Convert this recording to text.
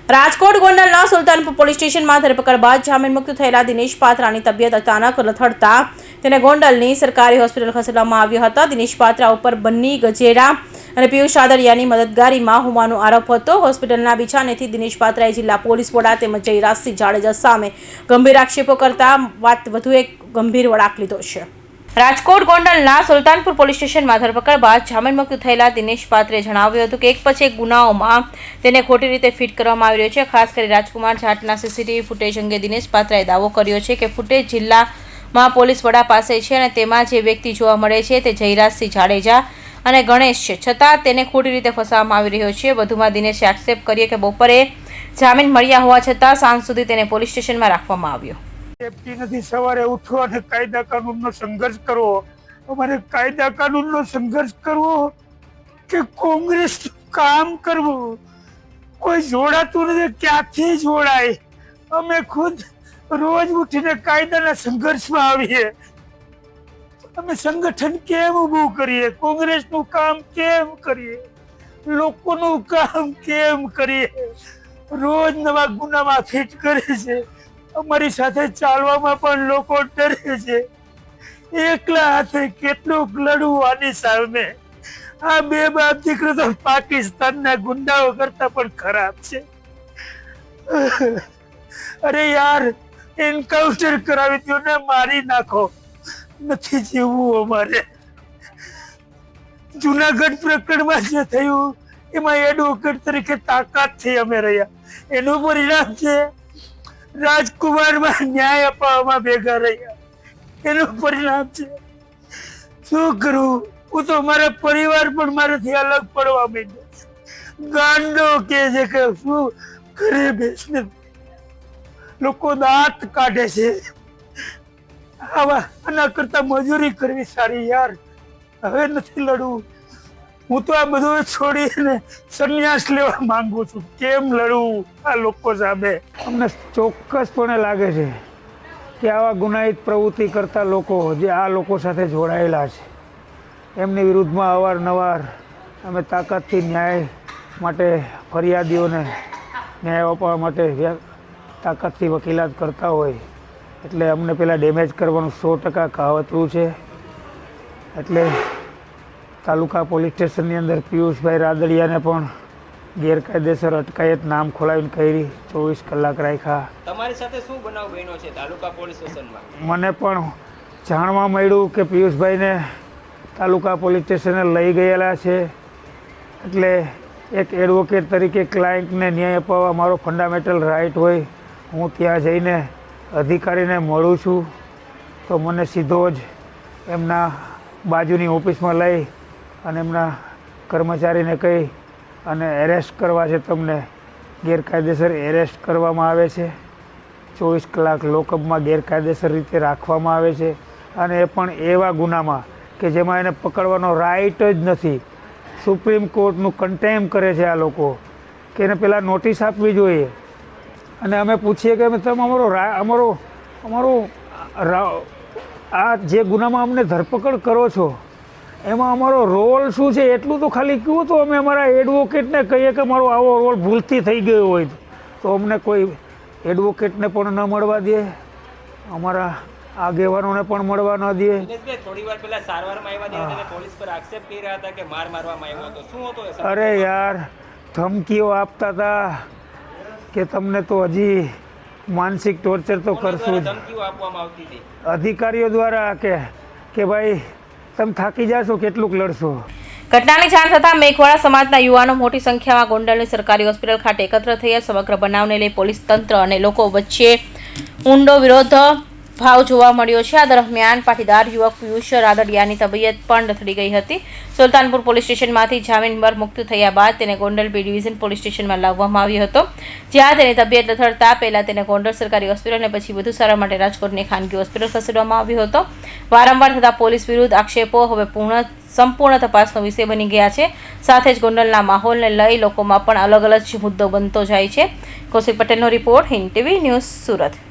રાજકોટ ગોંડલના સુલતાનપુર પોલીસ સ્ટેશનમાં ધરપકડ બાદ જામીન મુક્ત થયેલા દિનેશ પાત્રાની તબિયત અચાનક લથડતા તેને ગોંડલની સરકારી હોસ્પિટલ ખસેડવામાં આવ્યો હતો। દિનેશ પાત્રા ઉપર બન્ની ગજેરા અને પિયુષ રાદડિયાની મદદગારીમાં હોવાનો આરોપ હતો। હોસ્પિટલના બિછાનેથી દિનેશ પાત્રાએ જિલ્લા પોલીસ વડા તેમજ જયરાજસિંહ જાડેજા સામે ગંભીર આક્ષેપો કરતા વાત વધુ એક ગંભીર વળાંક લીધો છે। રાજકોટ ગોંડલના સુલતાનપુર પોલીસ સ્ટેશનમાં ધરપકડ બાદ જામીન મુક્ત થયેલા દિનેશ પાત્રે જણાવ્યું હતું કે એક પછી એક ગુનાઓમાં તેને ખોટી રીતે ફિટ કરવામાં આવી રહ્યો છે। ખાસ કરી રાજકુમાર જાટના સીસીટીવી ફૂટેજ અંગે દિનેશ પાત્રાએ દાવો કર્યો છે કે ફૂટેજ જિલ્લામાં પોલીસ વડા પાસે છે અને તેમાં જે વ્યક્તિ જોવા મળે છે તે જયરાજસિંહ જાડેજા અને ગણેશ છે, છતાં તેને ખોટી રીતે ફસાવવામાં આવી રહ્યો છે। વધુમાં દિનેશે આક્ષેપ કર્યો કે બપોરે જામીન મળ્યા હોવા છતાં સાંજ સુધી તેને પોલીસ સ્ટેશનમાં રાખવામાં આવ્યો। સેફટી નથી। સવારે ઉઠો અને કાયદા કાનૂનનો સંઘર્ષ કરવો। અમારે કાયદા કાનૂનનો સંઘર્ષ કરવો કે કોંગ્રેસનું કામ કરવું, કોઈ જોડાતું નથી। ક્યાંથી જોડાય? અમે ખુદ રોજ ઉઠીને કાયદાના સંઘર્ષમાં આવીએ। અમે સંગઠન કેમ ઊભું કરીએ? કોંગ્રેસનું કામ કેમ કરીએ? લોકોનું કામ કેમ કરીએ? રોજ નવા ગુનામાં ફિટ કરે છે। અમારી સાથે ચાલવામાં પણ લોકો ડરે છે। એકલા હાથે કેટલું લડવું આની સામે? આ બે બાપ દીકરો તો પાકિસ્તાનના ગુંડાઓ કરતા પણ ખરાબ છે। અરે યાર, એન્કાઉન્ટર કરાવી દો ને, મારી નાખો, નથી જીવવું અમારે। જુનાગઢ પ્રકરણમાં જે થયું એમાં એડવોકેટ તરીકે તાકાતથી અમે રહ્યા। એનું પરિણામ છે રાજકુમારમાં ન્યાય અપાવવામાં ભેગા રહ્યા। એનું પરિણામ છે શું કરું? હું તો મારા પરિવાર પણ મારાથી અલગ પડવા માંડ્યો। ગાંડો કે છે કે શું ઘરે બેસને લોકો દાંત કાઢે છે। આના કરતા મજૂરી કરવી સારી યાર। હવે નથી લડવું। હું તો આ બધું છોડીને સંન્યાસ લેવા માંગુ છું। કેમ લડવું આ લોકો સામે? અમને ચોક્કસપણે લાગે છે કે આવા ગુનાહિત પ્રવૃત્તિ કરતા લોકો જે આ લોકો સાથે જોડાયેલા છે એમની વિરુદ્ધમાં અવારનવાર અમે તાકાતથી ન્યાય માટે ફરિયાદીઓને ન્યાય અપાવવા માટે તાકાતથી વકીલાત કરતા હોય એટલે અમને પહેલાં ડેમેજ કરવાનું 100% કહાવતરું છે। એટલે તાલુકા પોલીસ સ્ટેશનની અંદર પિયુષભાઈ રાદડિયાને પણ ગેરકાયદેસર અટકાયત નામ ખોલાવીને કરી 24 કલાક રાખ્યા। તમારી સાથે શું બનાવ બન્યો છે તાલુકા પોલીસ સ્ટેશનમાં? મને પણ જાણવા મળ્યું કે પિયુષભાઈને તાલુકા પોલીસ સ્ટેશને લઈ ગયેલા છે। એટલે એક એડવોકેટ તરીકે ક્લાયન્ટને ન્યાય અપાવવા મારો ફંડામેન્ટલ રાઇટ હોય। હું ત્યાં જઈને અધિકારીને મળું છું તો મને સીધો જ એમના બાજુની ઓફિસમાં લઈ અને એમના કર્મચારીને કહી અને એરેસ્ટ કરવા છે, તમને ગેરકાયદેસર એરેસ્ટ કરવામાં આવે છે। 24 કલાક લોકઅપમાં ગેરકાયદેસર રીતે રાખવામાં આવે છે અને એ પણ એવા ગુનામાં કે જેમાં એને પકડવાનો રાઇટ જ નથી। સુપ્રીમ કોર્ટનું કન્ટેમ કરે છે આ લોકો કે એને પહેલાં નોટિસ આપવી જોઈએ। અને અમે પૂછીએ કે તમે અમારો આ જે ગુનામાં અમને ધરપકડ કરો છો એમાં અમારો રોલ શું છે એટલું તો ખાલી કહો તો અમે અમારા એડવોકેટને કહીએ કે મારો આવો રોલ ભૂલથી થઈ ગયો હોય તો અમને કોઈ એડવોકેટને પણ ન મળવા દે, અમારા આગેવાનોને પણ મળવા ન દે। થોડી વાર પહેલા સારવારમાં આવ્યા ત્યારે પોલીસ પર આક્ષેપ કરી રહ્યા હતા કે માર મારવામાં આવ્યો હતો, શું હતો? અરે યાર, ધમકીઓ આપતા હતા કે તમને તો હજી માનસિક ટોર્ચર તો કરશું જ। ધમકીઓ આપવામાં આવતી હતી અધિકારીઓ દ્વારા કે ભાઈ તમે થાકી જાશો, કેટલુંક લડશો। ઘટનાની જાણ થતાં મેઘવાળા સમાજના યુવાનો મોટી સંખ્યામાં ગોંડલની સરકારી હોસ્પિટલ ખાતે એકત્ર થયા। સમગ્ર બનાવને લઈ પોલીસ તંત્ર અને લોકો વચ્ચે ઊંડો વિરોધ ભાવ જોવા મળ્યો છે। આ દરમિયાન પાટીદાર યુવક પિયુષ રાદડિયાની તબિયત પણ લથડી ગઈ હતી। સુલતાનપુર પોલીસ સ્ટેશનમાંથી જામીન પર મુક્ત થયા બાદ તેને ગોંડલ બી ડિવિઝન પોલીસ સ્ટેશનમાં લાવવામાં આવ્યો હતો, જ્યાં તેની તબિયત લથડતા પહેલા તેને ગોંડલ સરકારી હોસ્પિટલ અને પછી વધુ સારવાર માટે રાજકોટની ખાનગી હોસ્પિટલ ખસેડવામાં આવ્યો હતો। વારંવાર થતા પોલીસ વિરુદ્ધ આક્ષેપો હવે સંપૂર્ણ તપાસનો વિષય બની ગયા છે। સાથે જ ગોંડલના માહોલને લઈ લોકોમાં પણ અલગ અલગ મુદ્દો બનતો જાય છે। કૌશિક પટેલનો report, Hind TV news, Surat.